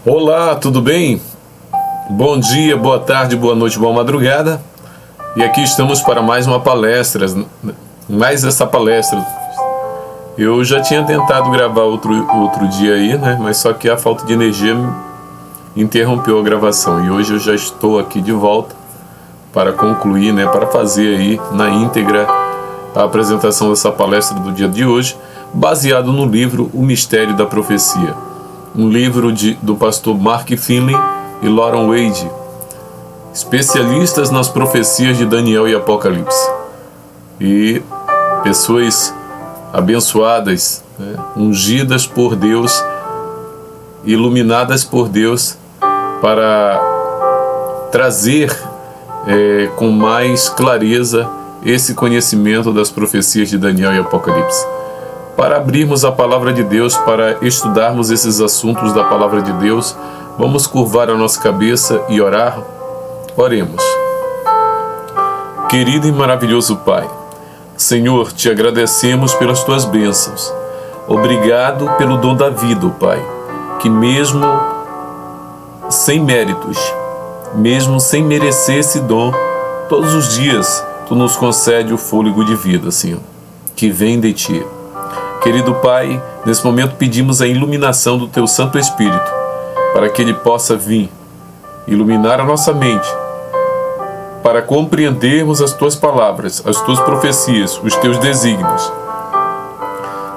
Olá, tudo bem? Bom dia, boa tarde, boa noite, boa madrugada. E aqui estamos para mais uma palestra, mais essa palestra. Eu já tinha tentado gravar outro dia aí, né? Mas só que a falta de energia interrompeu a gravação. E hoje eu já estou aqui de volta para concluir, né? Para fazer aí na íntegra a apresentação dessa palestra do dia de hoje, baseado no livro O Mistério da Profecia. Um livro do pastor Mark Finley e Lauren Wade, especialistas nas profecias de Daniel e Apocalipse. E pessoas abençoadas, né, ungidas por Deus, iluminadas por Deus, para trazer com mais clareza esse conhecimento das profecias de Daniel e Apocalipse. Para abrirmos a palavra de Deus, para estudarmos esses assuntos da palavra de Deus, vamos curvar a nossa cabeça e orar. Oremos. Querido e maravilhoso Pai, Senhor, te agradecemos pelas tuas bênçãos. Obrigado pelo dom da vida, Pai, que mesmo sem méritos, mesmo sem merecer esse dom, todos os dias tu nos concede o fôlego de vida, Senhor, que vem de ti. Querido Pai, nesse momento pedimos a iluminação do Teu Santo Espírito, para que Ele possa vir iluminar a nossa mente, para compreendermos as Tuas palavras, as Tuas profecias, os Teus desígnios,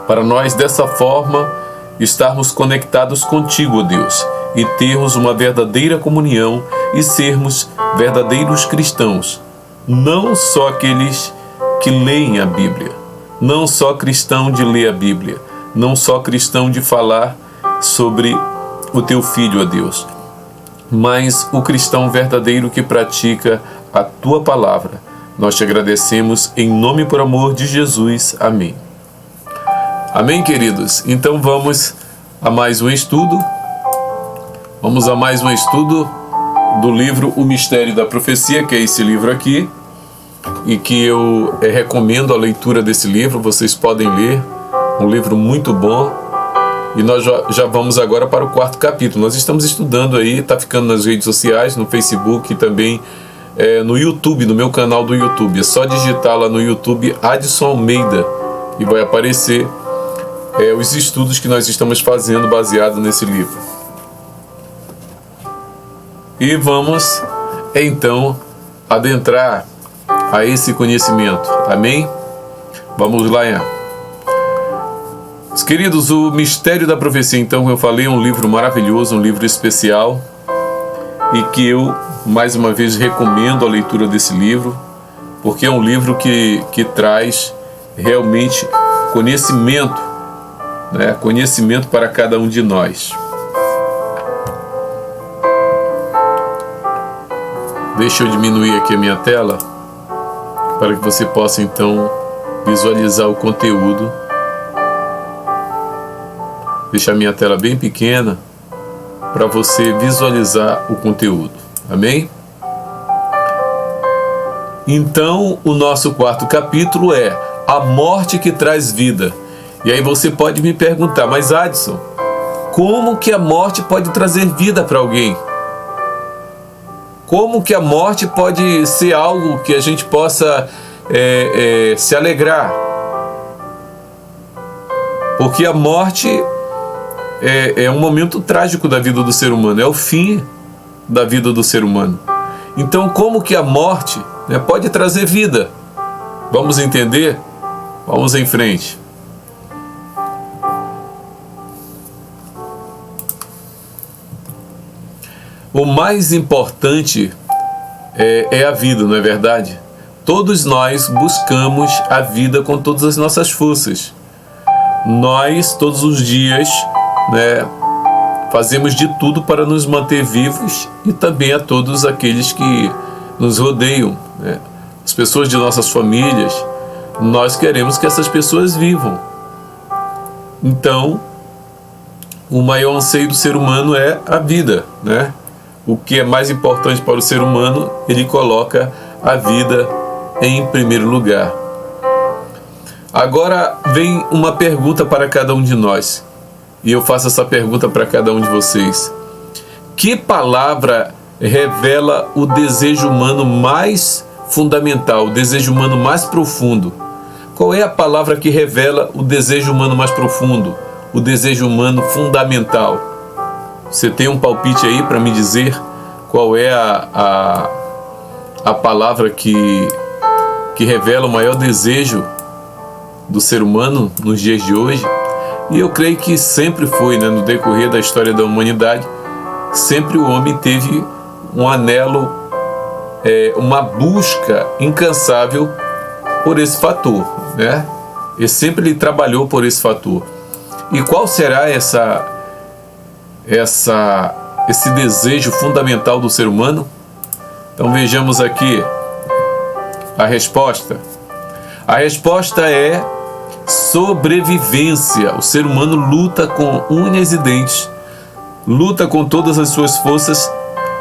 para nós dessa forma estarmos conectados contigo, ó Deus, e termos uma verdadeira comunhão e sermos verdadeiros cristãos, não só aqueles que leem a Bíblia, não só cristão de ler a Bíblia, não só cristão de falar sobre o Teu Filho, ó Deus, mas o cristão verdadeiro que pratica a Tua palavra. Nós te agradecemos em nome e por amor de Jesus. Amém. Amém, queridos? Então vamos a mais um estudo. Vamos a mais um estudo do livro O Mistério da Profecia, que é esse livro aqui, e que eu recomendo a leitura desse livro. Vocês podem ler, um livro muito bom. E nós já vamos agora para o 4º capítulo. Nós estamos estudando aí, está ficando nas redes sociais, no Facebook e também no YouTube, no meu canal do YouTube. É só digitar lá no YouTube Adson Almeida e vai aparecer os estudos que nós estamos fazendo baseado nesse livro. E vamos então adentrar a esse conhecimento. Amém? Vamos lá, Os queridos, o Mistério da Profecia, então, como eu falei, é um livro maravilhoso, um livro especial, e que eu, mais uma vez, recomendo a leitura desse livro, porque é um livro que traz realmente conhecimento, né? Conhecimento para cada um de nós. Deixa eu diminuir aqui a minha tela, para que você possa então visualizar o conteúdo. Deixar minha tela bem pequena para você visualizar o conteúdo. Amém? Então, o nosso 4º capítulo é A Morte que Traz Vida. E aí você pode me perguntar, mas Adson, como que a morte pode trazer vida para alguém? Como que a morte pode ser algo que a gente possa se alegrar? Porque a morte é um momento trágico da vida do ser humano, é o fim da vida do ser humano. Então, como que a morte, né, pode trazer vida? Vamos entender? Vamos em frente. O mais importante é a vida, não é verdade? Todos nós buscamos a vida com todas as nossas forças. Nós, todos os dias, né, fazemos de tudo para nos manter vivos e também a todos aqueles que nos rodeiam, né? As pessoas de nossas famílias, nós queremos que essas pessoas vivam. Então, o maior anseio do ser humano é a vida, né? O que é mais importante para o ser humano, ele coloca a vida em primeiro lugar. Agora vem uma pergunta para cada um de nós. E eu faço essa pergunta para cada um de vocês. Que palavra revela o desejo humano mais fundamental, o desejo humano mais profundo? Qual é a palavra que revela o desejo humano mais profundo, o desejo humano fundamental? Você tem um palpite aí para me dizer qual é a palavra que revela o maior desejo do ser humano nos dias de hoje? E eu creio que sempre foi, né, no decorrer da história da humanidade, sempre o homem teve um anelo, uma busca incansável por esse fator, né? E sempre ele trabalhou por esse fator. E qual será esse desejo fundamental do ser humano? Então vejamos aqui a resposta. A resposta é sobrevivência. O ser humano luta com unhas e dentes, luta com todas as suas forças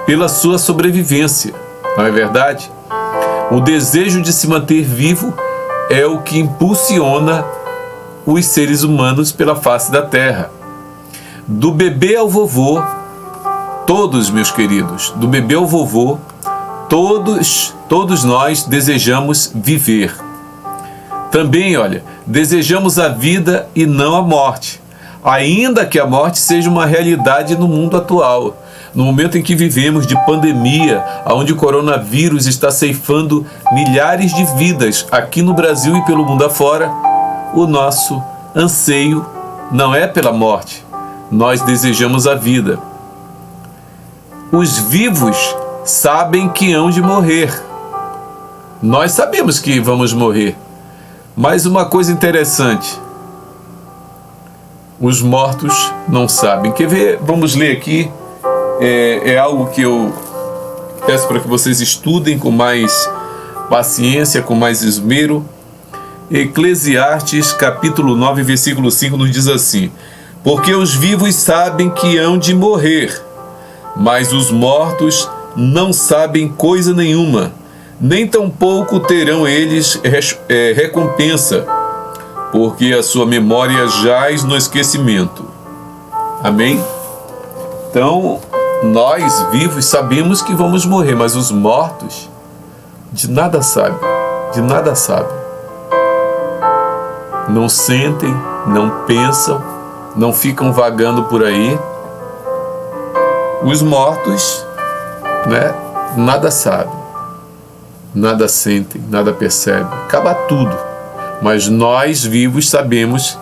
pela sua sobrevivência, não é verdade? O desejo de se manter vivo é o que impulsiona os seres humanos pela face da terra. Do bebê ao vovô, todos, meus queridos, do bebê ao vovô, todos nós desejamos viver. Também, olha, desejamos a vida e não a morte, ainda que a morte seja uma realidade no mundo atual. No momento em que vivemos de pandemia, onde o coronavírus está ceifando milhares de vidas aqui no Brasil e pelo mundo afora, o nosso anseio não é pela morte, nós desejamos a vida. Os vivos sabem que hão de morrer. Nós sabemos que vamos morrer. Mas uma coisa interessante, os mortos não sabem. Quer ver? Vamos ler aqui. É algo que eu peço para que vocês estudem com mais paciência, com mais esmero. Eclesiastes capítulo 9, versículo 5 nos diz assim: porque os vivos sabem que hão de morrer, mas os mortos não sabem coisa nenhuma, nem tampouco terão eles recompensa, porque a sua memória jaz no esquecimento. Amém? Então, nós vivos sabemos que vamos morrer, mas os mortos de nada sabem, Não sentem, não pensam, não ficam vagando por aí. Os mortos, né, nada sabem, nada sentem, nada percebem, acaba tudo. Mas nós vivos sabemos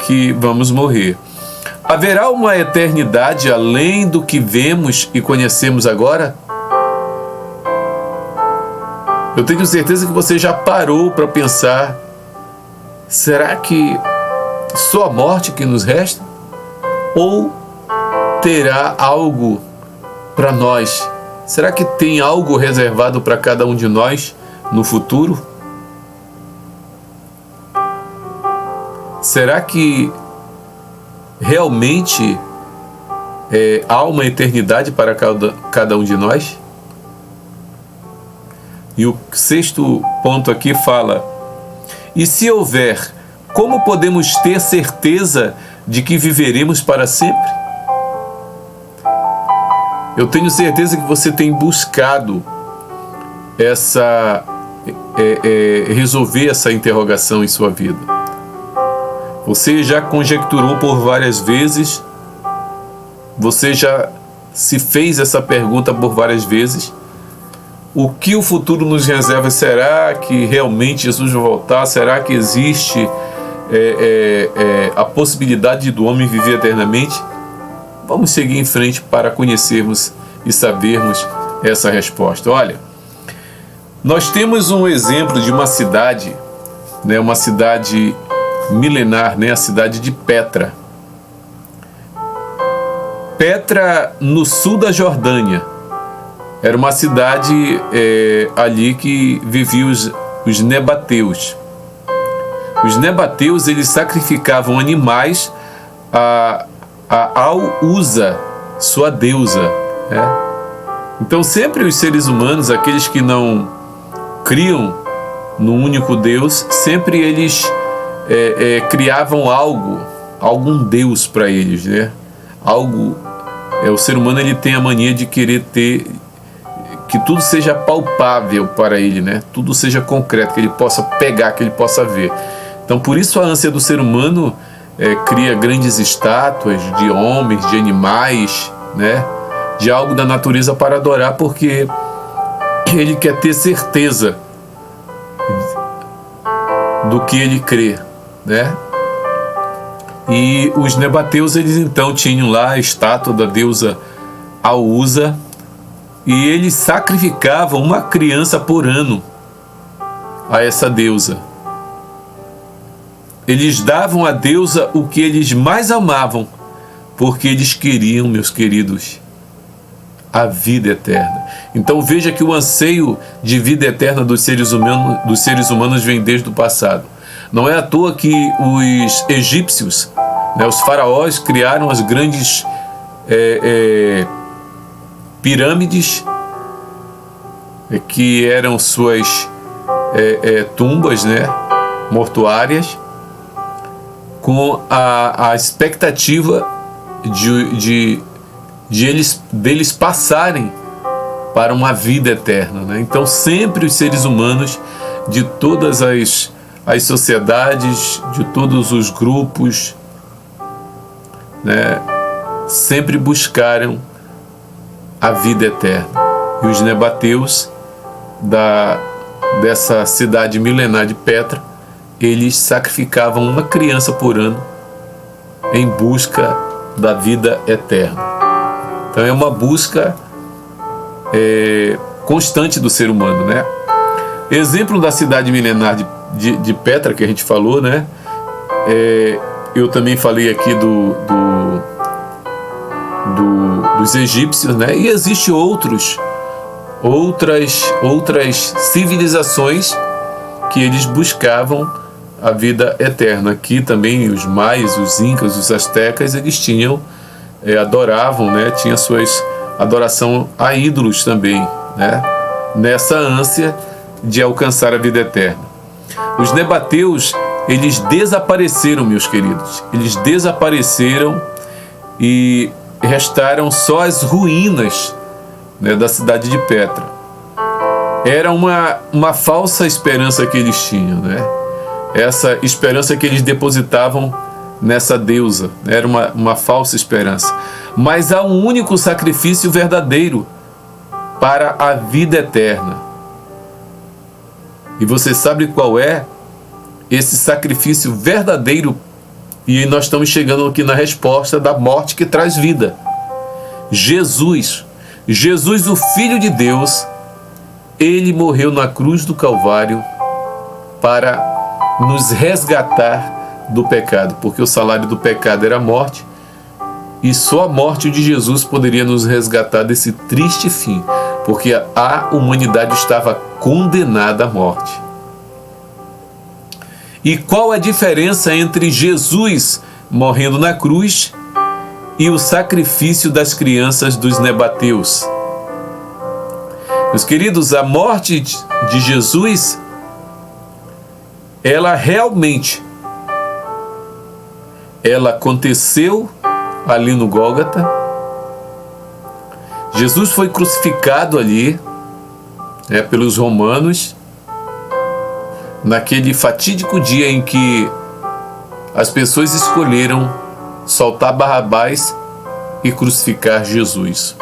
que vamos morrer. Haverá uma eternidade além do que vemos e conhecemos agora? Eu tenho certeza que você já parou para pensar: será que só a morte que nos resta? Ou terá algo para nós? Será que tem algo reservado para cada um de nós no futuro? Será que realmente há uma eternidade para cada um de nós? E o sexto ponto aqui fala: e se houver, como podemos ter certeza de que viveremos para sempre? Eu tenho certeza que você tem buscado resolver essa interrogação em sua vida. Você já conjecturou por várias vezes, você já se fez essa pergunta por várias vezes: o que o futuro nos reserva? Será que realmente Jesus vai voltar? Será que existe a possibilidade do homem viver eternamente? Vamos seguir em frente para conhecermos e sabermos essa resposta. Olha, nós temos um exemplo de uma cidade, né, uma cidade milenar, né, a cidade de Petra. Petra, no sul da Jordânia. Era uma cidade ali que viviam os nebateus. Os nebateus, eles sacrificavam animais ao Usa, sua deusa, né? Então sempre os seres humanos, aqueles que não criam no único Deus, sempre eles criavam algum Deus para eles, né? Algo O ser humano, ele tem a mania de querer ter que tudo seja palpável para ele, né? Tudo seja concreto, que ele possa pegar, que ele possa ver. Então, por isso a ânsia do ser humano cria grandes estátuas de homens, de animais, né? De algo da natureza para adorar, porque ele quer ter certeza do que ele crê, né? E os nabateus, eles então tinham lá a estátua da deusa Ausa, e eles sacrificavam uma criança por ano a essa deusa. Eles davam à deusa o que eles mais amavam, porque eles queriam, meus queridos, a vida eterna. Então veja que o anseio de vida eterna dos seres humanos vem desde o passado. Não é à toa que os egípcios, né, os faraós, criaram as grandes pirâmides, que eram suas tumbas, né, mortuárias, com a expectativa deles passarem para uma vida eterna, né? Então sempre os seres humanos de todas as sociedades, de todos os grupos, né, sempre buscaram a vida eterna. E os nabateus dessa cidade milenar de Petra, eles sacrificavam uma criança por ano em busca da vida eterna. Então é uma busca constante do ser humano, né? Exemplo da cidade milenar de Petra, que a gente falou, né? Eu também falei aqui dos egípcios, né? E existem outras civilizações que eles buscavam a vida eterna. Aqui também os maias, os incas, os astecas, eles adoravam, né? Tinha suas adoração a ídolos também, né? Nessa ânsia de alcançar a vida eterna. Os nabateus, eles desapareceram, meus queridos. Eles desapareceram e restaram só as ruínas, né, da cidade de Petra. Era uma falsa esperança que eles tinham, né? Essa esperança que eles depositavam nessa deusa, né? Era uma falsa esperança. Mas há um único sacrifício verdadeiro para a vida eterna. E você sabe qual é esse sacrifício verdadeiro? E nós estamos chegando aqui na resposta da morte que traz vida. Jesus, o Filho de Deus, ele morreu na cruz do Calvário para nos resgatar do pecado, porque o salário do pecado era a morte, e só a morte de Jesus poderia nos resgatar desse triste fim, porque a humanidade estava condenada à morte. E qual a diferença entre Jesus morrendo na cruz e o sacrifício das crianças dos nabateus? Meus queridos, a morte de Jesus, ela realmente aconteceu ali no Gólgota. Jesus foi crucificado ali, pelos romanos, naquele fatídico dia em que as pessoas escolheram soltar Barrabás e crucificar Jesus.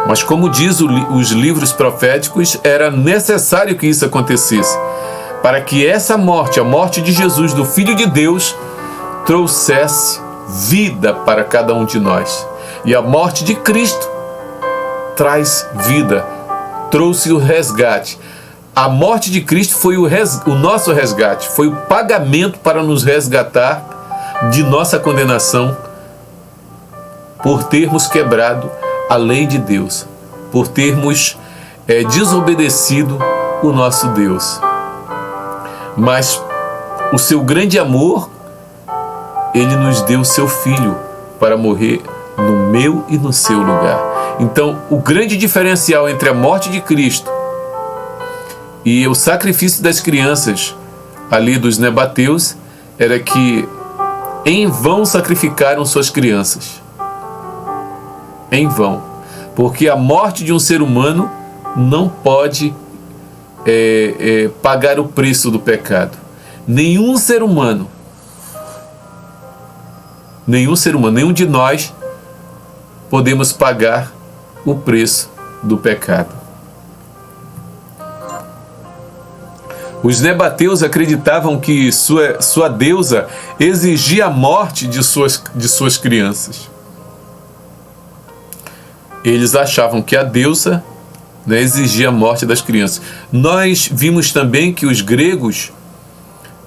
Mas como diz os livros proféticos, era necessário que isso acontecesse, para que essa morte, a morte de Jesus, do Filho de Deus, trouxesse vida para cada um de nós. E a morte de Cristo traz vida, trouxe o resgate. A morte de Cristo foi o nosso resgate, foi o pagamento para nos resgatar de nossa condenação por termos quebrado a lei de Deus, por termos desobedecido o nosso Deus. Mas o seu grande amor, ele nos deu o seu Filho para morrer no meu e no seu lugar. Então, o grande diferencial entre a morte de Cristo e o sacrifício das crianças ali dos nabateus era que em vão sacrificaram suas crianças. em vão, porque a morte de um ser humano não pode pagar o preço do pecado. Nenhum ser humano, nenhum de nós podemos pagar o preço do pecado. Os nabateus acreditavam que sua deusa exigia a morte de suas crianças. Eles achavam que a deusa, né, exigia a morte das crianças. Nós vimos também que os gregos,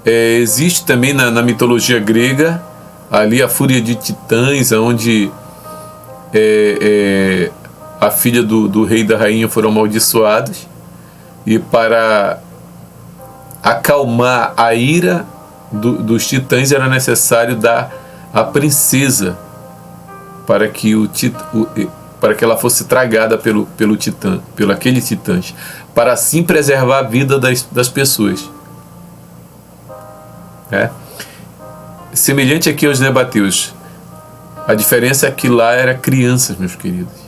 existe também na mitologia grega, ali a fúria de Titãs, onde a filha do rei e da rainha foram amaldiçoados, e para acalmar a ira dos titãs era necessário dar a princesa para que ela fosse tragada pelo aqueles titãs, para assim preservar a vida das pessoas. Semelhante aqui aos nabateus, a diferença é que lá era crianças, meus queridos.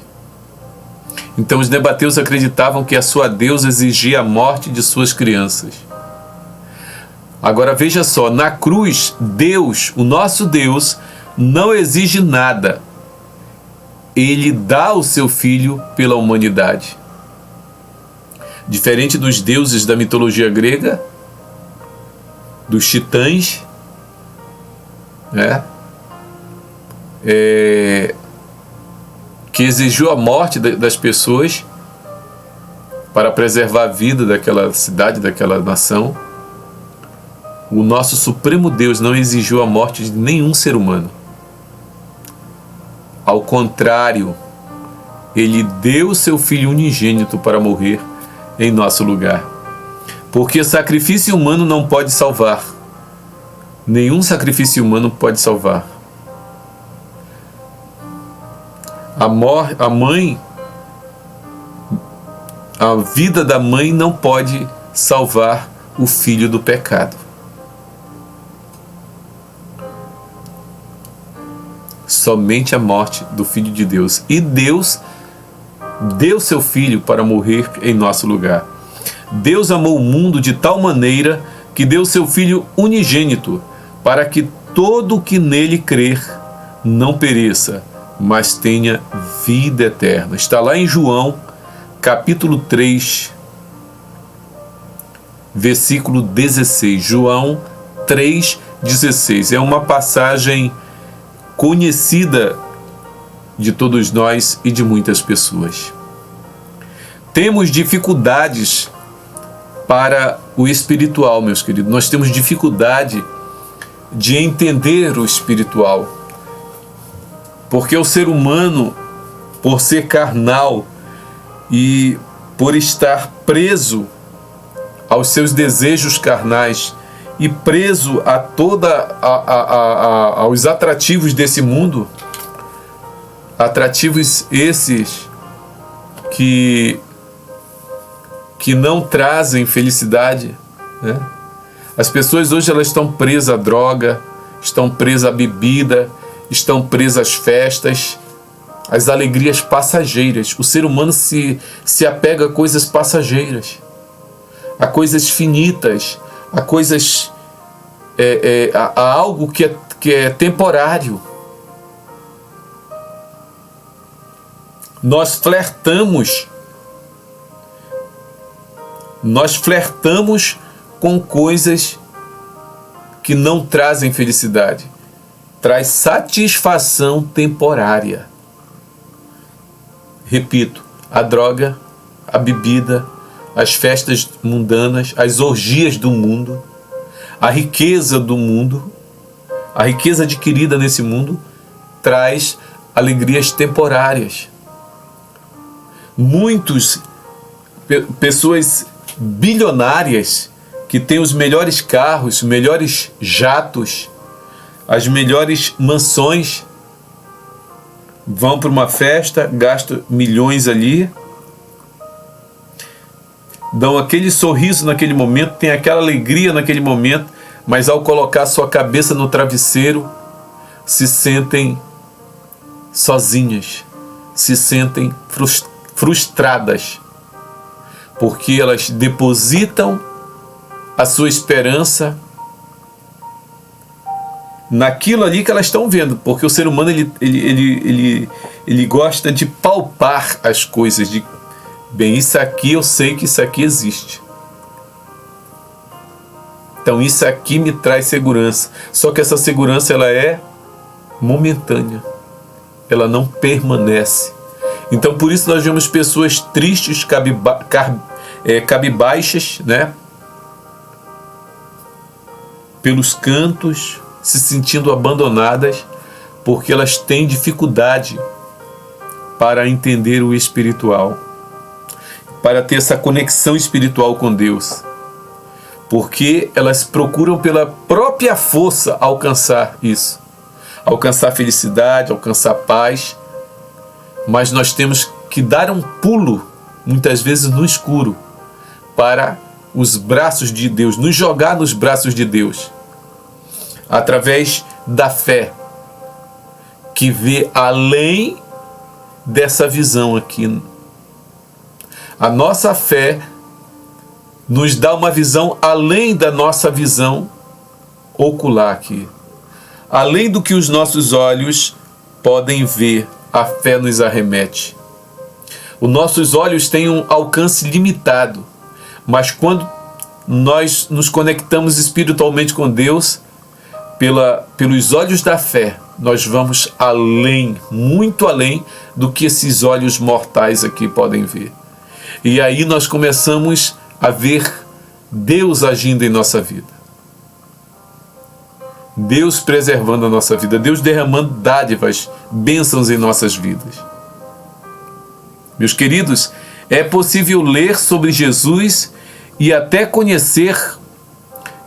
Então os nabateus acreditavam que a sua deusa exigia a morte de suas crianças. Agora veja só, na cruz, Deus, o nosso Deus, não exige nada. Ele dá o seu Filho pela humanidade. Diferente dos deuses da mitologia grega, dos titãs, que exigiu a morte das pessoas para preservar a vida daquela cidade, daquela nação. O nosso Supremo Deus não exigiu a morte de nenhum ser humano. Ao contrário, Ele deu o seu Filho unigênito para morrer em nosso lugar. Porque sacrifício humano não pode salvar. Nenhum sacrifício humano pode salvar. A vida da mãe não pode salvar o filho do pecado. Somente a morte do Filho de Deus. E Deus deu seu Filho para morrer em nosso lugar. Deus amou o mundo de tal maneira que deu seu Filho unigênito, para que todo o que nele crer não pereça, mas tenha vida eterna. Está lá em João, capítulo 3, versículo 16. João 3,16. É uma passagem conhecida de todos nós e de muitas pessoas. Temos dificuldades para o espiritual, meus queridos. Nós temos dificuldade de entender o espiritual, porque o ser humano, por ser carnal e por estar preso aos seus desejos carnais e preso a aos atrativos desse mundo, atrativos esses que não trazem felicidade, né? As pessoas hoje elas estão presas à droga, estão presas à bebida, estão presas às festas, às alegrias passageiras. O ser humano se apega a coisas passageiras, a coisas finitas, a coisas a algo que é temporário. Nós flertamos com coisas que não trazem felicidade, traz satisfação temporária. Repito, a droga, a bebida, as festas mundanas, as orgias do mundo, a riqueza do mundo, a riqueza adquirida nesse mundo, traz alegrias temporárias. Pessoas bilionárias que têm os melhores carros, os melhores jatos, as melhores mansões, vão para uma festa, gastam milhões ali, dão aquele sorriso naquele momento, tem aquela alegria naquele momento, mas ao colocar sua cabeça no travesseiro, se sentem sozinhas, se sentem frustradas, porque elas depositam a sua esperança naquilo ali que elas estão vendo, porque o ser humano ele gosta de palpar as coisas, de bem, isso aqui eu sei que isso aqui existe, então isso aqui me traz segurança. Só que essa segurança ela é momentânea, ela não permanece. Então por isso nós vemos pessoas tristes, cabibaixas, né, pelos cantos, se sentindo abandonadas, porque elas têm dificuldade para entender o espiritual, para ter essa conexão espiritual com Deus, porque elas procuram pela própria força alcançar isso, alcançar felicidade, alcançar paz, mas nós temos que dar um pulo, muitas vezes no escuro, para os braços de Deus, nos jogar nos braços de Deus, através da fé, que vê além dessa visão aqui. A nossa fé nos dá uma visão além da nossa visão ocular aqui. Além do que os nossos olhos podem ver, a fé nos arremete. Os nossos olhos têm um alcance limitado, mas quando nós nos conectamos espiritualmente com Deus, pelos olhos da fé, nós vamos além, muito além do que esses olhos mortais aqui podem ver. E aí nós começamos a ver Deus agindo em nossa vida, Deus preservando a nossa vida, Deus derramando dádivas, bênçãos em nossas vidas. Meus queridos, é possível ler sobre Jesus e até conhecer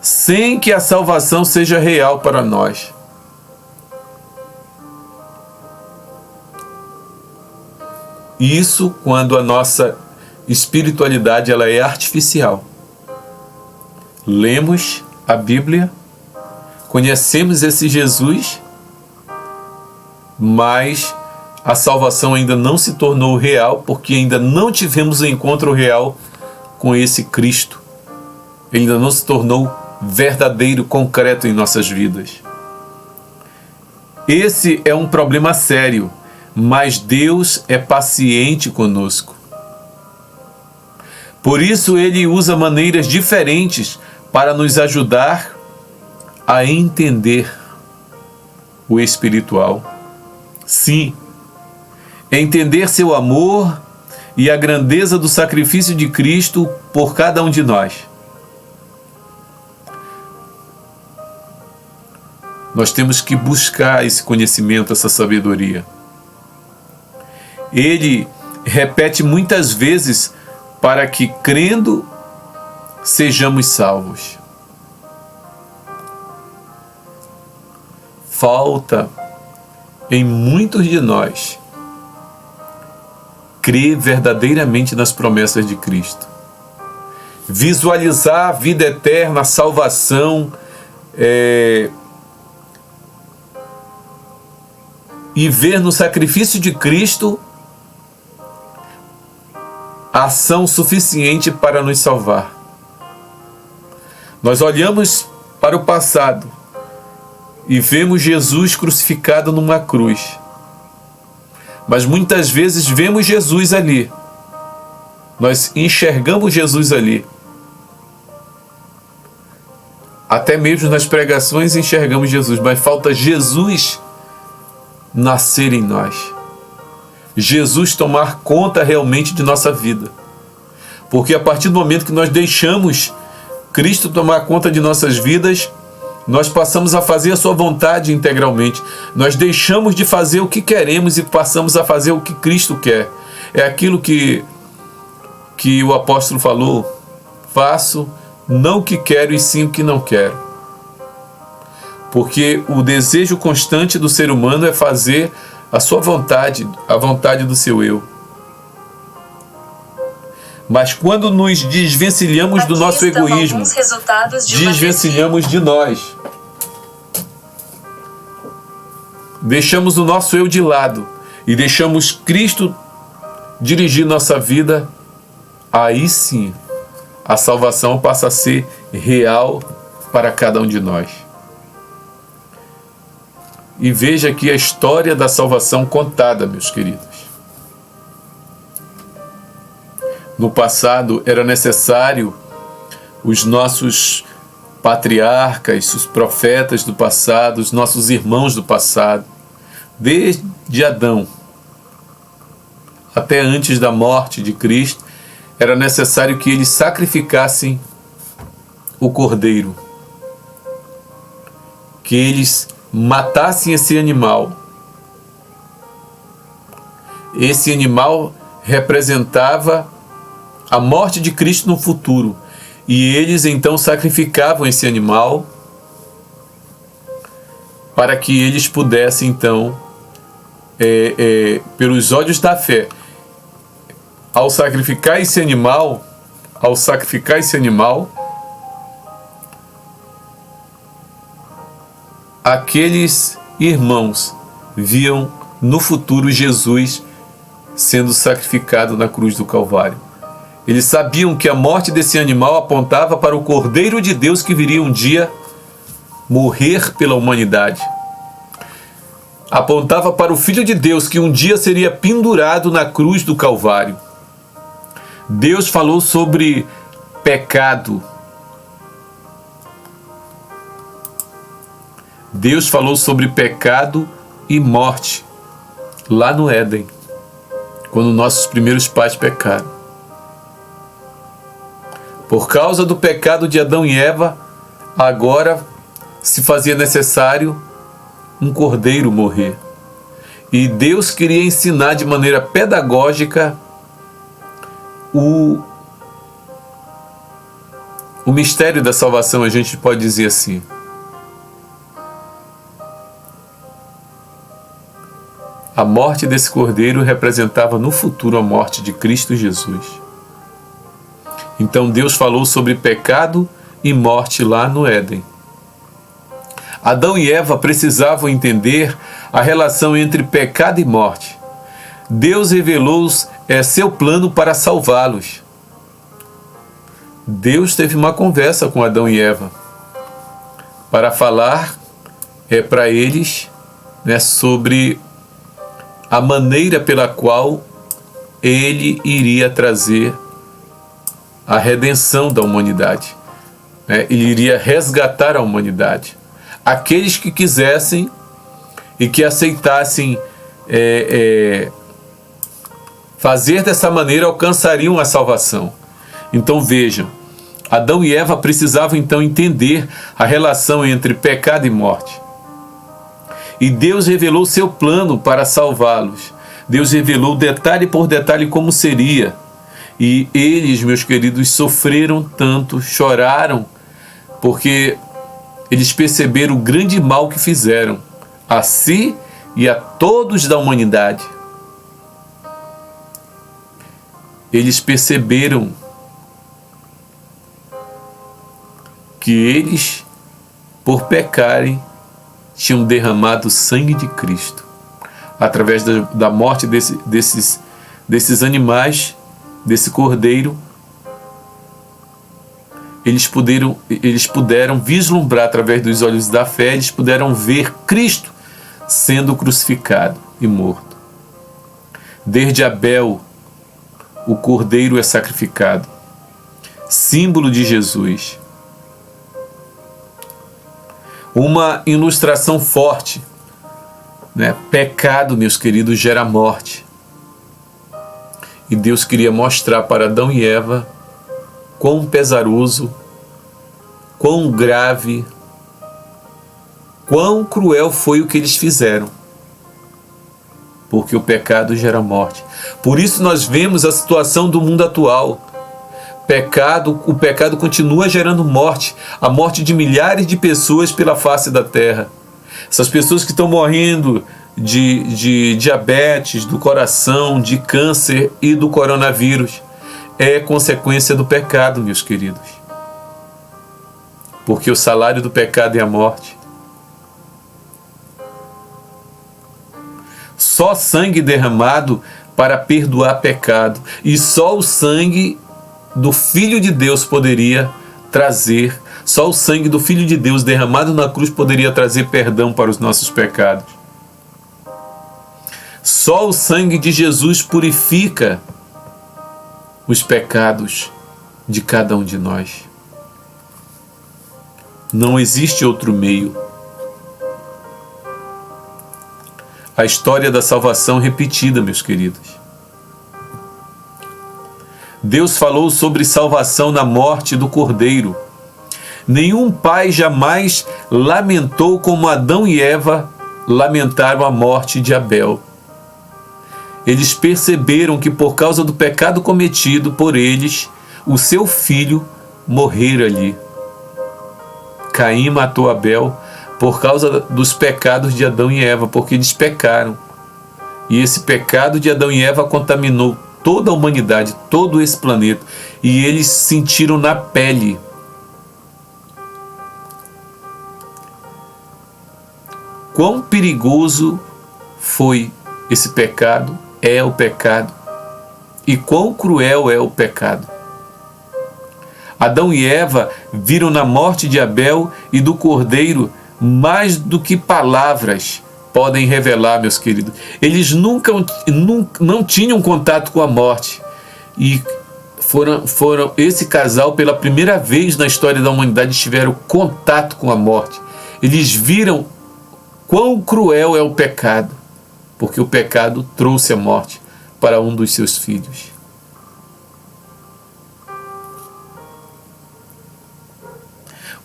sem que a salvação seja real para nós. Isso quando a nossa espiritualidade ela é artificial. Lemos a Bíblia, conhecemos esse Jesus, mas a salvação ainda não se tornou real, porque ainda não tivemos um encontro real com esse Cristo. Ele ainda não se tornou verdadeiro, concreto em nossas vidas. Esse é um problema sério, mas Deus é paciente conosco. Por isso Ele usa maneiras diferentes para nos ajudar a entender o espiritual. Sim, entender seu amor e a grandeza do sacrifício de Cristo por cada um de nós. Nós temos que buscar esse conhecimento, essa sabedoria. Ele repete muitas vezes para que, crendo, sejamos salvos. Falta em muitos de nós crer verdadeiramente nas promessas de Cristo. Visualizar a vida eterna, a salvação, e ver no sacrifício de Cristo a ação suficiente para nos salvar. Nós olhamos para o passado e vemos Jesus crucificado numa cruz, mas muitas vezes vemos Jesus ali, nós enxergamos Jesus ali, até mesmo nas pregações enxergamos Jesus, mas falta Jesus nascer em nós, Jesus tomar conta realmente de nossa vida, porque a partir do momento que nós deixamos Cristo tomar conta de nossas vidas, nós passamos a fazer a sua vontade integralmente, nós deixamos de fazer o que queremos e passamos a fazer o que Cristo quer. É aquilo que o apóstolo falou: faço não o que quero e sim o que não quero. Porque o desejo constante do ser humano é fazer a sua vontade, a vontade do seu eu. Mas quando nos desvencilhamos do nosso egoísmo, desvencilhamos de nós, deixamos o nosso eu de lado e deixamos Cristo dirigir nossa vida, aí sim a salvação passa a ser real para cada um de nós. E veja aqui a história da salvação contada, meus queridos. No passado era necessário os nossos patriarcas, os profetas do passado, os nossos irmãos do passado, desde Adão até antes da morte de Cristo, era necessário que eles sacrificassem o cordeiro, que eles matassem esse animal. Esse animal representava a morte de Cristo no futuro, e eles então sacrificavam esse animal para que eles pudessem então, pelos olhos da fé, ao sacrificar esse animal, aqueles irmãos viam no futuro Jesus sendo sacrificado na cruz do Calvário. Eles sabiam que a morte desse animal apontava para o Cordeiro de Deus que viria um dia morrer pela humanidade. Apontava para o Filho de Deus que um dia seria pendurado na cruz do Calvário. Deus falou sobre pecado. Deus falou sobre pecado e morte lá no Éden, quando nossos primeiros pais pecaram. Por causa do pecado de Adão e Eva, agora se fazia necessário um cordeiro morrer. E Deus queria ensinar de maneira pedagógica o mistério da salvação, a gente pode dizer assim. A morte desse cordeiro representava no futuro a morte de Cristo Jesus. Então Deus falou sobre pecado e morte lá no Éden. Adão e Eva precisavam entender a relação entre pecado e morte. Deus revelou seu plano para salvá-los. Deus teve uma conversa com Adão e Eva para falar para eles, sobre a maneira pela qual ele iria trazer a redenção da humanidade. Ele iria resgatar a humanidade. Aqueles que quisessem e que aceitassem fazer dessa maneira alcançariam a salvação. Então vejam, Adão e Eva precisavam então entender a relação entre pecado e morte. E Deus revelou seu plano para salvá-los. Deus revelou detalhe por detalhe como seria. E eles, meus queridos, sofreram tanto, choraram, porque eles perceberam o grande mal que fizeram a si e a todos da humanidade. Eles perceberam que eles, por pecarem, tinham derramado o sangue de Cristo. Através da morte desses animais, desse cordeiro, eles puderam vislumbrar através dos olhos da fé, eles puderam ver Cristo sendo crucificado e morto. Desde Abel, o cordeiro é sacrificado, símbolo de Jesus. Uma ilustração forte, Pecado, meus queridos, gera morte. E Deus queria mostrar para Adão e Eva quão pesaroso, quão grave, quão cruel foi o que eles fizeram. Porque o pecado gera morte. Por isso nós vemos a situação do mundo atual. O pecado continua gerando morte, a morte de milhares de pessoas pela face da terra. Essas pessoas que estão morrendo de diabetes, do coração, de câncer e do coronavírus, é consequência do pecado, meus queridos. Porque o salário do pecado é a morte. Só sangue derramado para perdoar pecado. E só o sangue do Filho de Deus poderia trazer, só o sangue do Filho de Deus derramado na cruz poderia trazer perdão para os nossos pecados. Só o sangue de Jesus purifica os pecados de cada um de nós. Não existe outro meio. A história da salvação repetida, meus queridos. Deus falou sobre salvação na morte do Cordeiro. Nenhum pai jamais lamentou como Adão e Eva lamentaram a morte de Abel. Eles perceberam que por causa do pecado cometido por eles, o seu filho morrera ali. Caim matou Abel por causa dos pecados de Adão e Eva, porque eles pecaram. E esse pecado de Adão e Eva contaminou toda a humanidade, todo esse planeta. E eles sentiram na pele. Quão perigoso foi esse pecado, é o pecado, e quão cruel é o pecado. Adão e Eva viram na morte de Abel e do Cordeiro mais do que palavras podem revelar, meus queridos. Eles nunca não tinham contato com a morte. E foram esse casal, pela primeira vez na história da humanidade, tiveram contato com a morte. Eles viram quão cruel é o pecado, porque o pecado trouxe a morte para um dos seus filhos.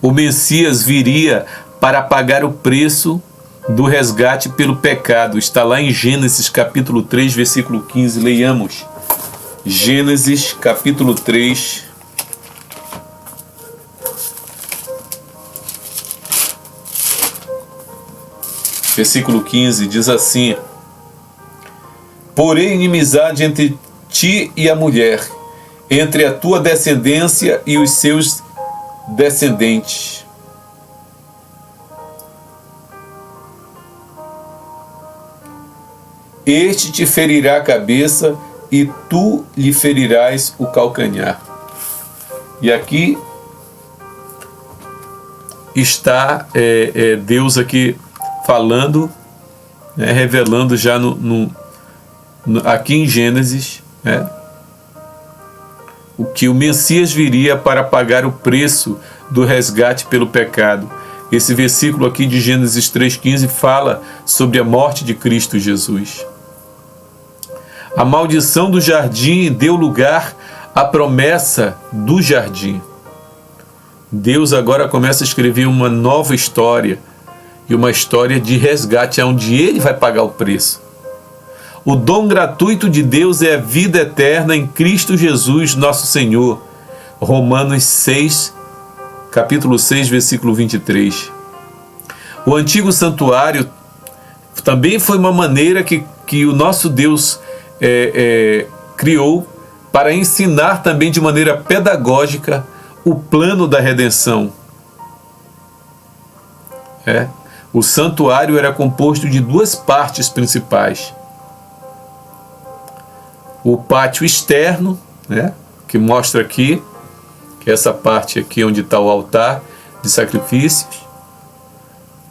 O Messias viria para pagar o preço do resgate pelo pecado. Está lá em Gênesis capítulo 3, versículo 15. Leiamos. Gênesis capítulo 3, versículo 15, diz assim: porém inimizade entre ti e a mulher, entre a tua descendência e os seus descendentes. Este te ferirá a cabeça e tu lhe ferirás o calcanhar. E aqui está Deus aqui falando, revelando já aqui em Gênesis, o que o Messias viria para pagar o preço do resgate pelo pecado. Esse versículo aqui de Gênesis 3,15 fala sobre a morte de Cristo Jesus. A maldição do jardim deu lugar à promessa do jardim. Deus agora começa a escrever uma nova história, e uma história de resgate, onde Ele vai pagar o preço. O dom gratuito de Deus é a vida eterna em Cristo Jesus, nosso Senhor. Romanos 6, capítulo 6, versículo 23. O antigo santuário também foi uma maneira que o nosso Deus criou para ensinar também de maneira pedagógica o plano da redenção. O santuário era composto de duas partes principais. O pátio externo, que mostra aqui, que é essa parte aqui onde está o altar de sacrifícios,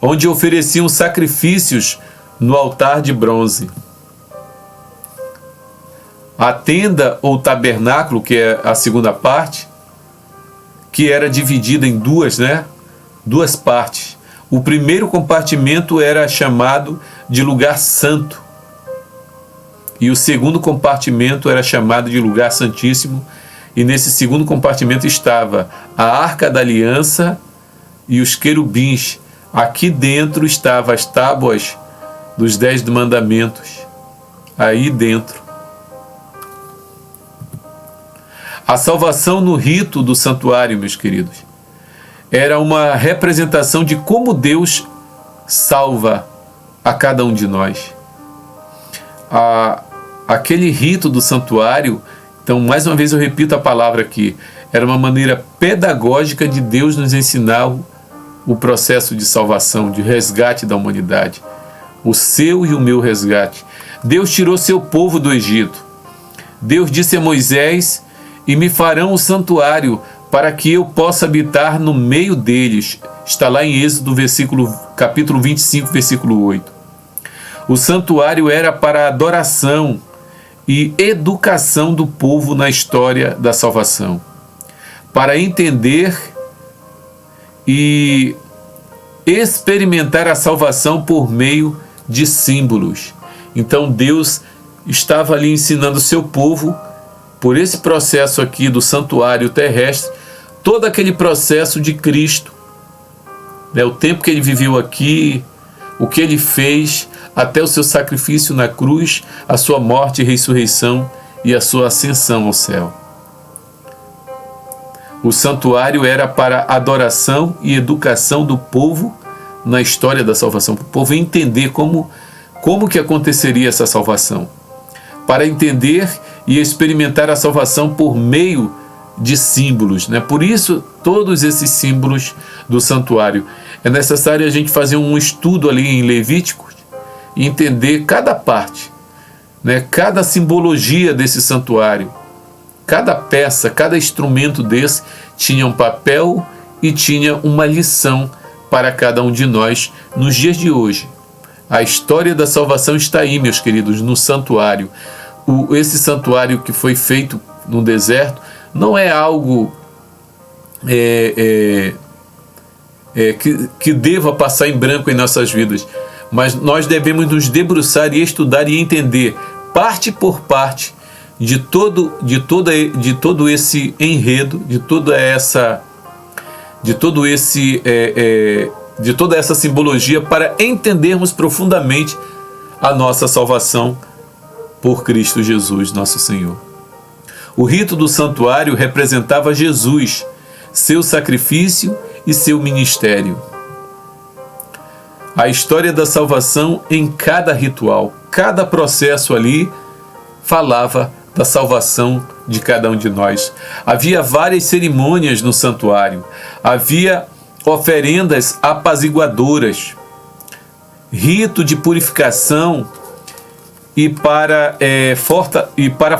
onde ofereciam sacrifícios no altar de bronze. A tenda ou tabernáculo, que é a segunda parte, que era dividida em duas partes. O primeiro compartimento era chamado de lugar santo, e o segundo compartimento era chamado de lugar santíssimo, e nesse segundo compartimento estava a Arca da Aliança e os querubins. Aqui dentro estavam as tábuas dos 10 mandamentos, aí dentro. A salvação no rito do santuário, meus queridos, era uma representação de como Deus salva a cada um de nós. Aquele rito do santuário, então, mais uma vez eu repito a palavra aqui, era uma maneira pedagógica de Deus nos ensinar o processo de salvação, de resgate da humanidade. O seu e o meu resgate. Deus tirou seu povo do Egito. Deus disse a Moisés: e me farão um santuário para que eu possa habitar no meio deles. Está lá em Êxodo, capítulo 25, versículo 8. O santuário era para a adoração e educação do povo na história da salvação, para entender e experimentar a salvação por meio de símbolos. Então Deus estava ali ensinando o seu povo, por esse processo aqui do santuário terrestre, todo aquele processo de Cristo, né? O tempo que ele viveu aqui, o que ele fez, até o seu sacrifício na cruz, a sua morte e ressurreição e a sua ascensão ao céu. O santuário era para adoração e educação do povo na história da salvação, para o povo entender como que aconteceria essa salvação, para entender e experimentar a salvação por meio de símbolos, né? Por isso, todos esses símbolos do santuário. É necessário a gente fazer um estudo ali em Levíticos e entender cada parte, né? Cada simbologia desse santuário. Cada peça, cada instrumento desse tinha um papel e tinha uma lição para cada um de nós nos dias de hoje. A história da salvação está aí, meus queridos, no santuário. Esse santuário que foi feito no deserto não é algo que deva passar em branco em nossas vidas, mas nós devemos nos debruçar e estudar e entender parte por parte de todo esse enredo, de toda essa simbologia, para entendermos profundamente a nossa salvação por Cristo Jesus, nosso Senhor. O rito do santuário representava Jesus, seu sacrifício e seu ministério. A história da salvação em cada ritual, cada processo ali falava da salvação de cada um de nós. Havia várias cerimônias no santuário, havia oferendas apaziguadoras, rito de purificação e para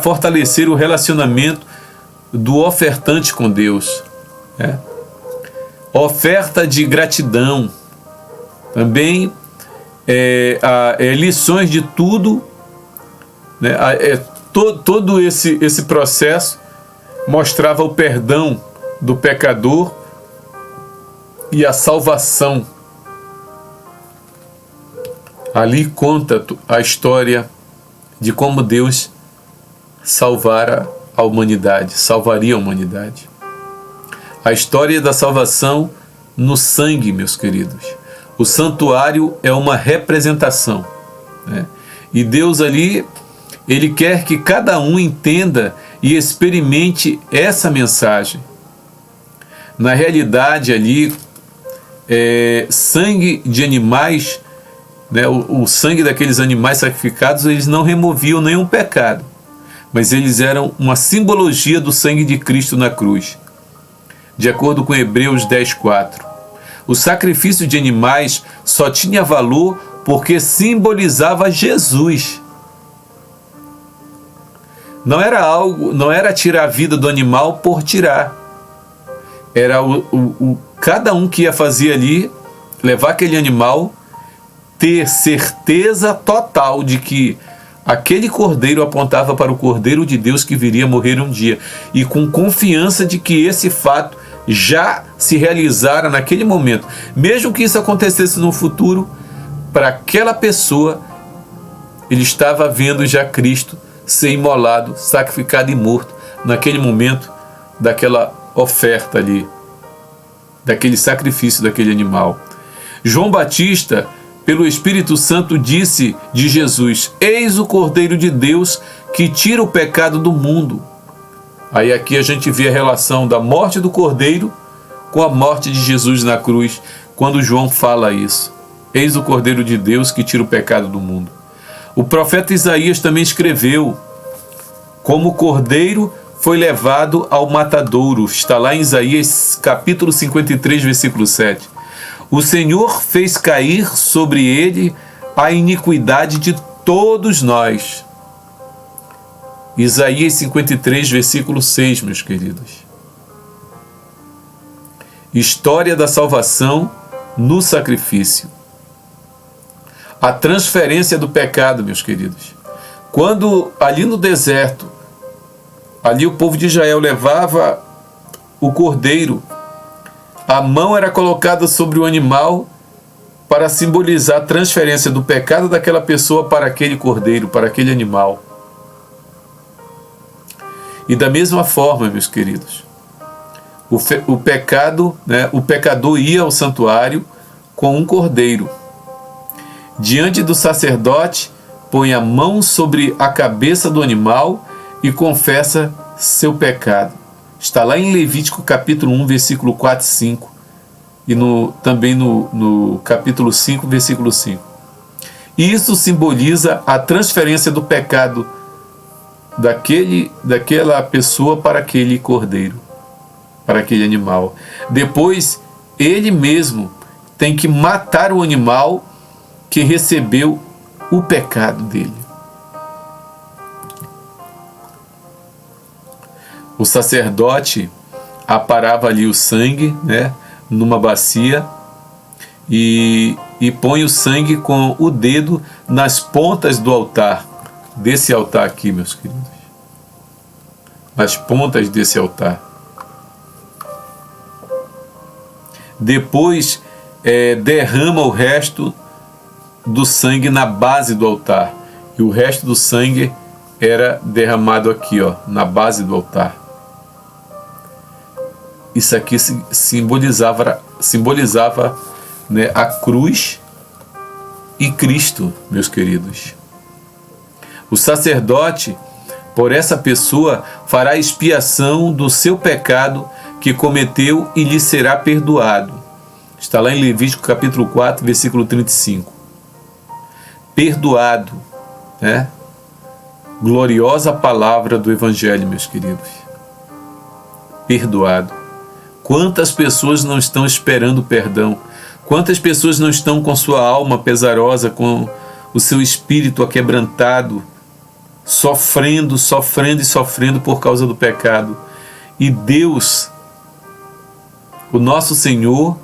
fortalecer o relacionamento do ofertante com Deus, né? Oferta de gratidão, também lições de tudo, né? Todo esse processo mostrava o perdão do pecador e a salvação. Ali conta a história de como Deus salvaria a humanidade. A história da salvação no sangue, meus queridos. O santuário é uma representação, né? E Deus ali, Ele quer que cada um entenda e experimente essa mensagem. Na realidade ali, sangue de animais, né, o sangue daqueles animais sacrificados, eles não removiam nenhum pecado, mas eles eram uma simbologia do sangue de Cristo na cruz. De acordo com Hebreus 10:4, o sacrifício de animais só tinha valor porque simbolizava Jesus. Não era tirar a vida do animal por tirar. Era cada um que ia fazer ali, levar aquele animal, ter certeza total de que aquele cordeiro apontava para o Cordeiro de Deus que viria morrer um dia, e com confiança de que esse fato já se realizara naquele momento. Mesmo que isso acontecesse no futuro, para aquela pessoa, ele estava vendo já Cristo ser imolado, sacrificado e morto naquele momento daquela oferta ali, daquele sacrifício daquele animal. João Batista, pelo Espírito Santo, disse de Jesus: eis o Cordeiro de Deus que tira o pecado do mundo. Aí aqui a gente vê a relação da morte do Cordeiro com a morte de Jesus na cruz, quando João fala isso. Eis o Cordeiro de Deus que tira o pecado do mundo. O profeta Isaías também escreveu: como o cordeiro foi levado ao matadouro. Está lá em Isaías capítulo 53, versículo 7. O Senhor fez cair sobre ele a iniquidade de todos nós. Isaías 53, versículo 6, meus queridos. História da salvação no sacrifício. A transferência do pecado, meus queridos. Quando ali no deserto, ali o povo de Israel levava o cordeiro, a mão era colocada sobre o animal para simbolizar a transferência do pecado daquela pessoa para aquele cordeiro, para aquele animal. E da mesma forma, meus queridos, o pecado, né, o pecador ia ao santuário com um cordeiro. Diante do sacerdote, põe a mão sobre a cabeça do animal e confessa seu pecado. Está lá em Levítico capítulo 1, versículo 4 e 5. E também no capítulo 5, versículo 5. E isso simboliza a transferência do pecado daquela pessoa para aquele cordeiro, para aquele animal. Depois, ele mesmo tem que matar o animal que recebeu o pecado dele. O sacerdote aparava ali o sangue, né, numa bacia e põe o sangue com o dedo nas pontas do altar, desse altar aqui, meus queridos, nas pontas desse altar. Depois derrama o resto do sangue na base do altar, e o resto do sangue era derramado aqui, ó, na base do altar. Isso aqui simbolizava, né, a cruz e Cristo, meus queridos. O sacerdote, por essa pessoa, fará expiação do seu pecado que cometeu e lhe será perdoado. Está lá em Levítico capítulo 4, versículo 35. Perdoado, né? Gloriosa palavra do Evangelho, meus queridos. Perdoado. Quantas pessoas não estão esperando perdão? Quantas pessoas não estão com sua alma pesarosa, com o seu espírito aquebrantado, sofrendo por causa do pecado? E Deus, o nosso Senhor,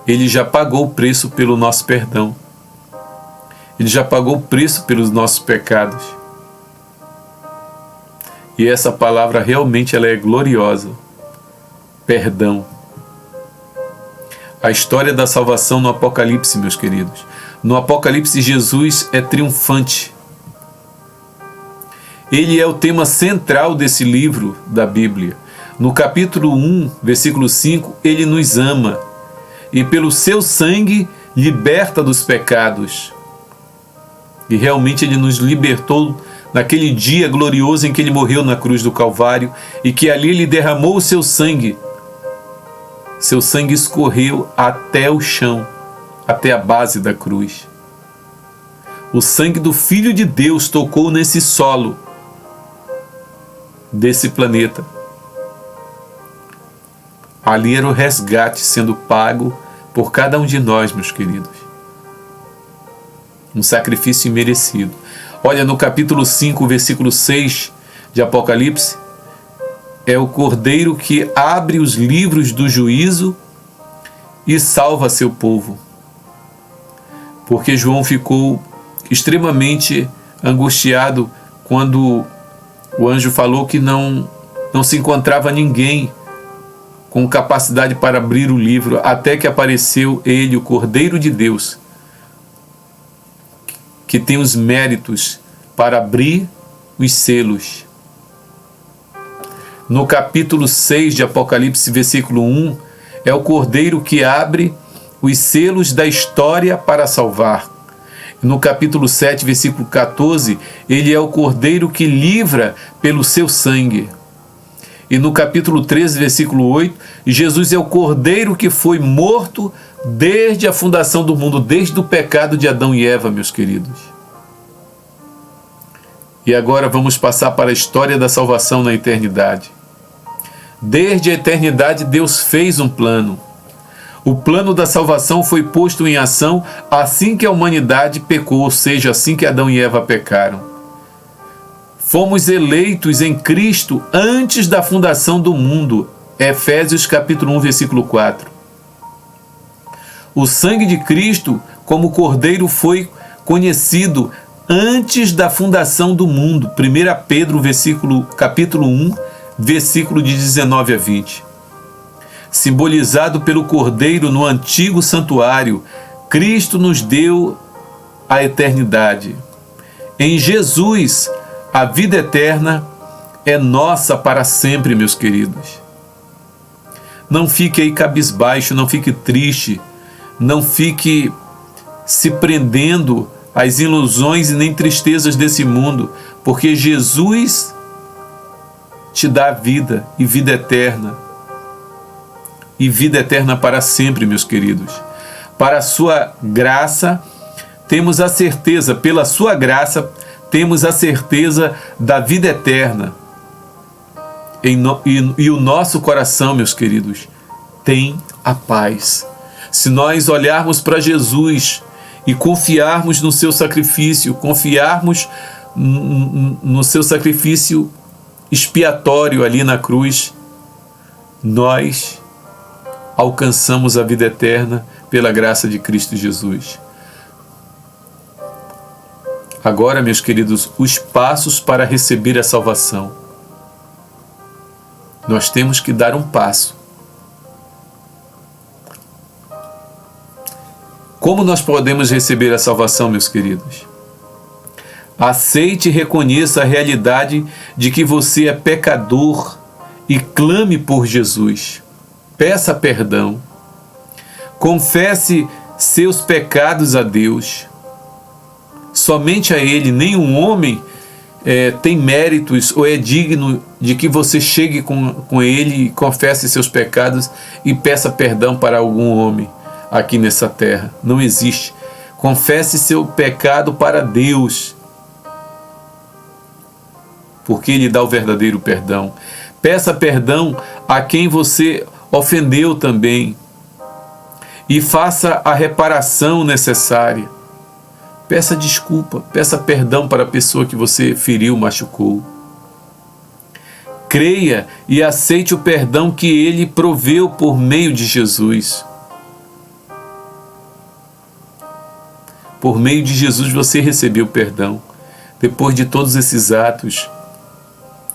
Ele já pagou o preço pelo nosso perdão. Ele já pagou o preço pelos nossos pecados. E essa palavra realmente ela é gloriosa. Perdão. A história da salvação no Apocalipse, meus queridos. No Apocalipse, Jesus é triunfante. Ele é o tema central desse livro da Bíblia. No capítulo 1, versículo 5, ele nos ama. E pelo seu sangue liberta dos pecados. E realmente ele nos libertou naquele dia glorioso em que ele morreu na cruz do Calvário e que ali ele derramou o seu sangue. Seu sangue escorreu até o chão, até a base da cruz. O sangue do Filho de Deus tocou nesse solo desse planeta. Ali era o resgate sendo pago por cada um de nós, meus queridos. Um sacrifício imerecido. Olha, no capítulo 5, versículo 6 de Apocalipse, é o cordeiro que abre os livros do juízo e salva seu povo. Porque João ficou extremamente angustiado quando o anjo falou que não se encontrava ninguém com capacidade para abrir o livro, até que apareceu ele, o Cordeiro de Deus, que tem os méritos para abrir os selos. No capítulo 6 de Apocalipse, versículo 1, é o Cordeiro que abre os selos da história para salvar. No capítulo 7, versículo 14, ele é o Cordeiro que livra pelo seu sangue. E no capítulo 13, versículo 8, Jesus é o Cordeiro que foi morto desde a fundação do mundo, desde o pecado de Adão e Eva, meus queridos. E agora vamos passar para a história da salvação na eternidade. Desde a eternidade, Deus fez um plano. O plano da salvação foi posto em ação assim que a humanidade pecou, ou seja, assim que Adão e Eva pecaram. Fomos eleitos em Cristo antes da fundação do mundo. Efésios capítulo 1, versículo 4. O sangue de Cristo, como Cordeiro, foi conhecido antes da fundação do mundo. 1 Pedro, capítulo 1, versículo de 19 a 20. Simbolizado pelo Cordeiro no antigo santuário, Cristo nos deu a eternidade. Em Jesus, a vida eterna é nossa para sempre, meus queridos. Não fique aí cabisbaixo, não fique triste, não fique se prendendo às ilusões e nem tristezas desse mundo, porque Jesus te dá vida e vida eterna. E vida eterna para sempre, meus queridos. Para a sua graça, temos a certeza, pela sua graça, temos a certeza da vida eterna. E o nosso coração, meus queridos, tem a paz. Se nós olharmos para Jesus e confiarmos no seu sacrifício, confiarmos no seu sacrifício expiatório ali na cruz, nós alcançamos a vida eterna pela graça de Cristo Jesus. Agora, meus queridos, os passos para receber a salvação. Nós temos que dar um passo. Como nós podemos receber a salvação, meus queridos? Aceite e reconheça a realidade de que você é pecador e clame por Jesus. Peça perdão, confesse seus pecados a Deus. Somente a Ele, nenhum homem tem méritos ou é digno de que você chegue com Ele e confesse seus pecados e peça perdão para algum homem aqui nessa terra. Não existe. Confesse seu pecado para Deus, porque Ele dá o verdadeiro perdão. Peça perdão a quem você ofendeu também e faça a reparação necessária. Peça desculpa, peça perdão para a pessoa que você feriu, machucou. Creia e aceite o perdão que Ele proveu por meio de Jesus. Por meio de Jesus você recebeu perdão. Depois de todos esses atos,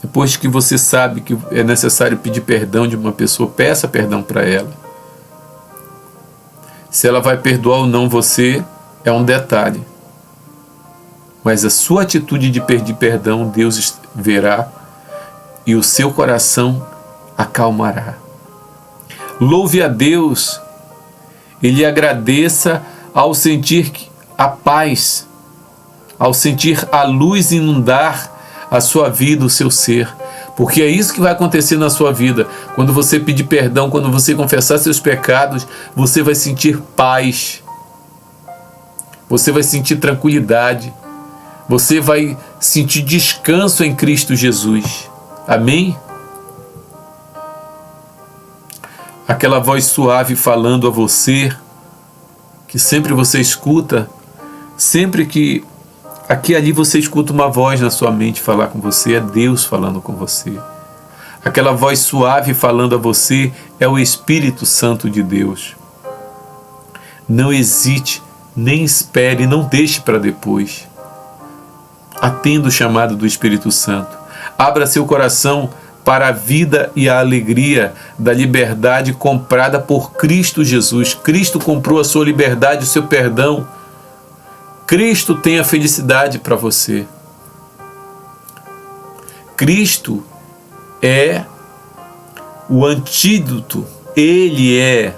depois que você sabe que é necessário pedir perdão de uma pessoa, peça perdão para ela. Se ela vai perdoar ou não você, é um detalhe. Mas a sua atitude de pedir perdão, Deus verá e o seu coração acalmará. Louve a Deus e lhe agradeça ao sentir a paz, ao sentir a luz inundar a sua vida, o seu ser, porque é isso que vai acontecer na sua vida. Quando você pedir perdão, quando você confessar seus pecados, você vai sentir paz, você vai sentir tranquilidade, você vai sentir descanso em Cristo Jesus. Amém? Aquela voz suave falando a você, que sempre você escuta, sempre que aqui e ali você escuta uma voz na sua mente falar com você, é Deus falando com você. Aquela voz suave falando a você é o Espírito Santo de Deus. Não hesite, nem espere, não deixe para depois. Atenda o chamado do Espírito Santo. Abra seu coração para a vida e a alegria da liberdade comprada por Cristo Jesus. Cristo comprou a sua liberdade, o seu perdão. Cristo tem a felicidade para você. Cristo é o antídoto. Ele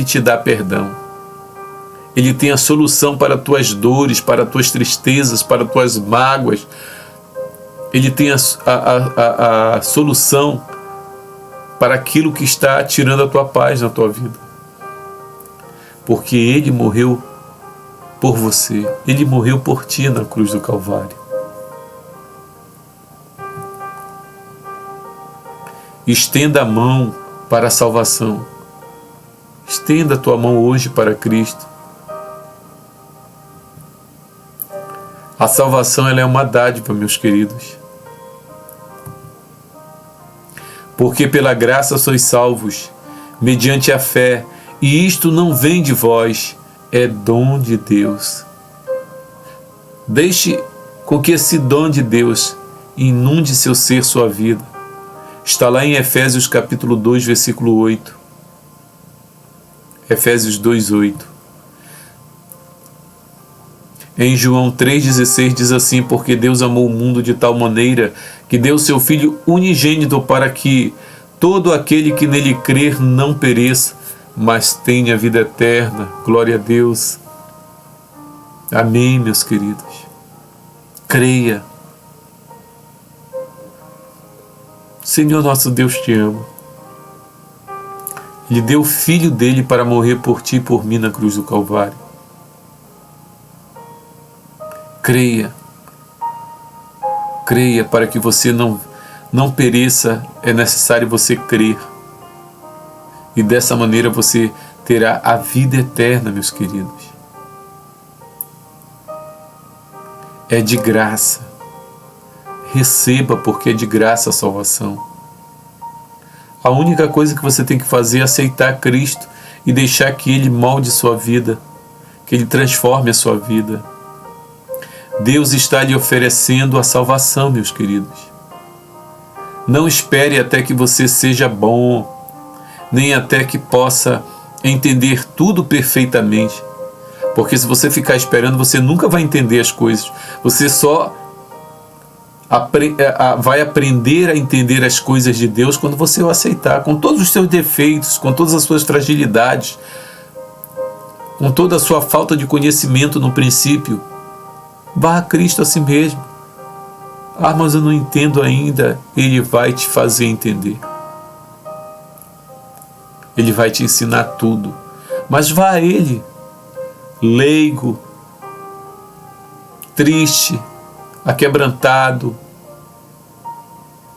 te dá perdão. Ele tem a solução para tuas dores, para tuas tristezas, para tuas mágoas. Ele tem a solução para aquilo que está tirando a tua paz na tua vida. Porque Ele morreu por você. Ele morreu por ti na cruz do Calvário. Estenda a mão para a salvação. Estenda a tua mão hoje para Cristo. A salvação, ela é uma dádiva, meus queridos. Porque pela graça sois salvos, mediante a fé, e isto não vem de vós, é dom de Deus. Deixe com que esse dom de Deus inunde seu ser, sua vida. Está lá em Efésios capítulo 2, versículo 8. Efésios 2, 8. Em João 3,16 diz assim: porque Deus amou o mundo de tal maneira que deu seu Filho unigênito para que todo aquele que nele crer não pereça, mas tenha vida eterna. Glória a Deus. Amém, meus queridos. Creia. Senhor nosso Deus te ama. Ele deu o Filho dele para morrer por ti e por mim na cruz do Calvário. Creia. Creia para que você não pereça. É necessário você crer. E dessa maneira você terá a vida eterna, meus queridos. É de graça. Receba, porque é de graça a salvação. A única coisa que você tem que fazer é aceitar Cristo e deixar que Ele molde sua vida, que Ele transforme a sua vida. Deus está lhe oferecendo a salvação, meus queridos. Não espere até que você seja bom, nem até que possa entender tudo perfeitamente. Porque se você ficar esperando, você nunca vai entender as coisas. Você só vai aprender a entender as coisas de Deus quando você o aceitar, com todos os seus defeitos, com todas as suas fragilidades, com toda a sua falta de conhecimento no princípio. Vá a Cristo a si mesmo. Ah, mas eu não entendo ainda. Ele vai te fazer entender. Ele vai te ensinar tudo. Mas vá a Ele, leigo, triste, aquebrantado,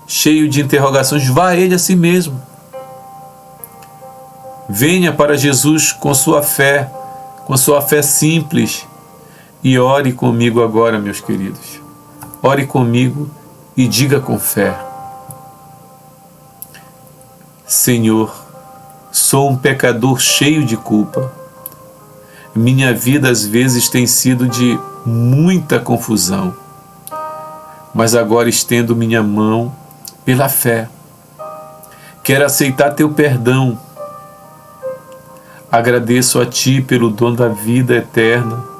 cheio de interrogações. Vá a Ele a si mesmo. Venha para Jesus com sua fé simples. E ore comigo agora, meus queridos. Ore comigo e diga com fé: Senhor, sou um pecador cheio de culpa. Minha vida às vezes tem sido de muita confusão. Mas agora estendo minha mão pela fé. Quero aceitar teu perdão. Agradeço a ti pelo dom da vida eterna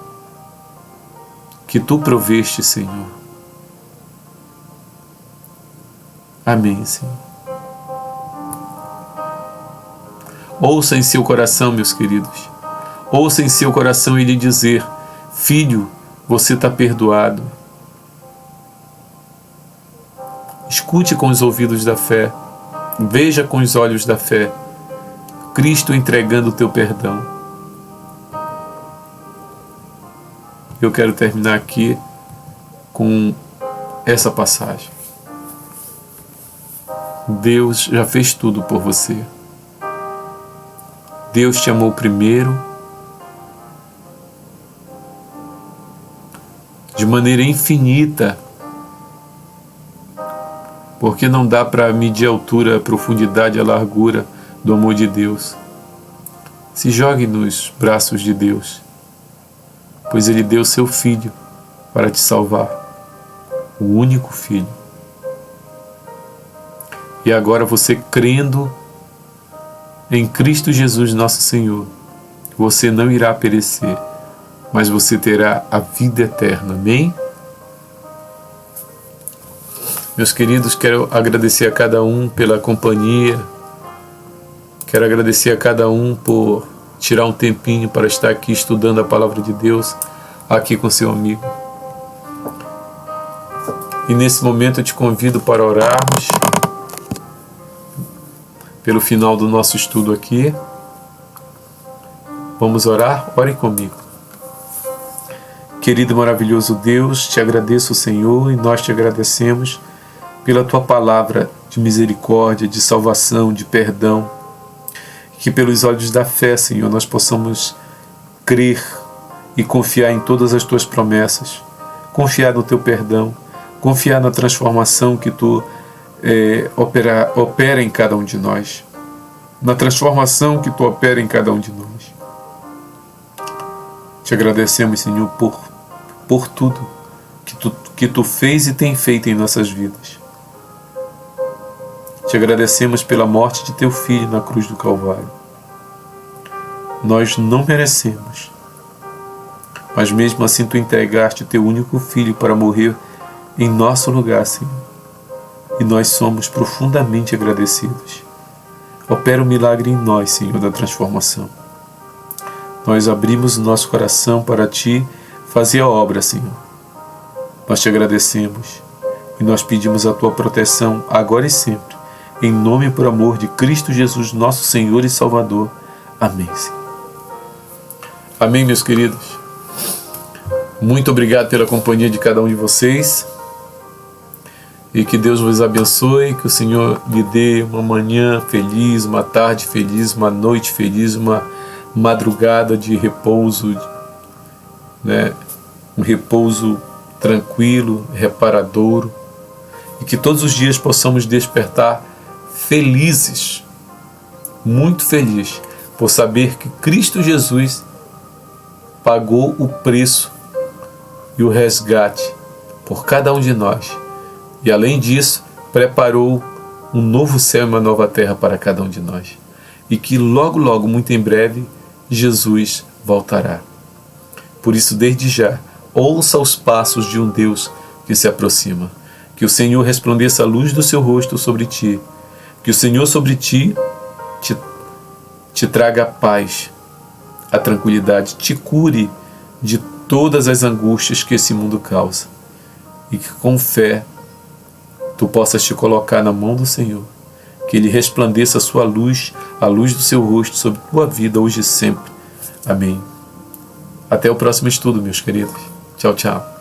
que tu proveste, Senhor. Amém, Senhor. Ouça em seu coração, meus queridos. Ouça em seu coração Ele dizer: filho, você está perdoado. Escute com os ouvidos da fé. Veja com os olhos da fé. Cristo entregando o teu perdão. Eu quero terminar aqui com essa passagem. Deus já fez tudo por você. Deus te amou primeiro, de maneira infinita, porque não dá para medir a altura, a profundidade, a largura do amor de Deus. Se jogue nos braços de Deus, pois Ele deu seu Filho para te salvar, o único Filho. E agora você, crendo em Cristo Jesus nosso Senhor, você não irá perecer, mas você terá a vida eterna. Amém? Meus queridos, quero agradecer a cada um pela companhia, quero agradecer a cada um por tirar um tempinho para estar aqui estudando a Palavra de Deus, aqui com seu amigo. E nesse momento eu te convido para orarmos pelo final do nosso estudo aqui. Vamos orar? Ore comigo. Querido e maravilhoso Deus, te agradeço, Senhor, e nós te agradecemos pela Tua palavra de de misericórdia, de salvação, de perdão. Que pelos olhos da fé, Senhor, nós possamos crer e confiar em todas as Tuas promessas, confiar no Teu perdão, confiar na transformação que Tu opera em cada um de nós, na transformação que Tu opera em cada um de nós. Te agradecemos, Senhor, por tudo que Tu fez e tem feito em nossas vidas. Te agradecemos pela morte de Teu Filho na cruz do Calvário. Nós não merecemos, mas mesmo assim Tu entregaste Teu único Filho para morrer em nosso lugar, Senhor. E nós somos profundamente agradecidos. Opera o milagre em nós, Senhor, da transformação. Nós abrimos o nosso coração para Ti fazer a obra, Senhor. Nós Te agradecemos e nós pedimos a Tua proteção agora e sempre. Em nome e por amor de Cristo Jesus, nosso Senhor e Salvador. Amém, Senhor. Amém, meus queridos. Muito obrigado pela companhia de cada um de vocês. E que Deus vos abençoe, que o Senhor lhe dê uma manhã feliz, uma tarde feliz, uma noite feliz, uma madrugada de repouso, né? Um repouso tranquilo, reparador. E que todos os dias possamos despertar felizes, muito felizes, por saber que Cristo Jesus pagou o preço e o resgate por cada um de nós. E além disso, preparou um novo céu e uma nova terra para cada um de nós. E que logo, logo, muito em breve, Jesus voltará. Por isso, desde já, ouça os passos de um Deus que se aproxima. Que o Senhor resplandeça a luz do seu rosto sobre ti. Que o Senhor sobre ti te traga a paz, a tranquilidade, te cure de todas as angústias que esse mundo causa. E que com fé tu possas te colocar na mão do Senhor. Que Ele resplandeça a sua luz, a luz do seu rosto sobre tua vida hoje e sempre. Amém. Até o próximo estudo, meus queridos. Tchau, tchau.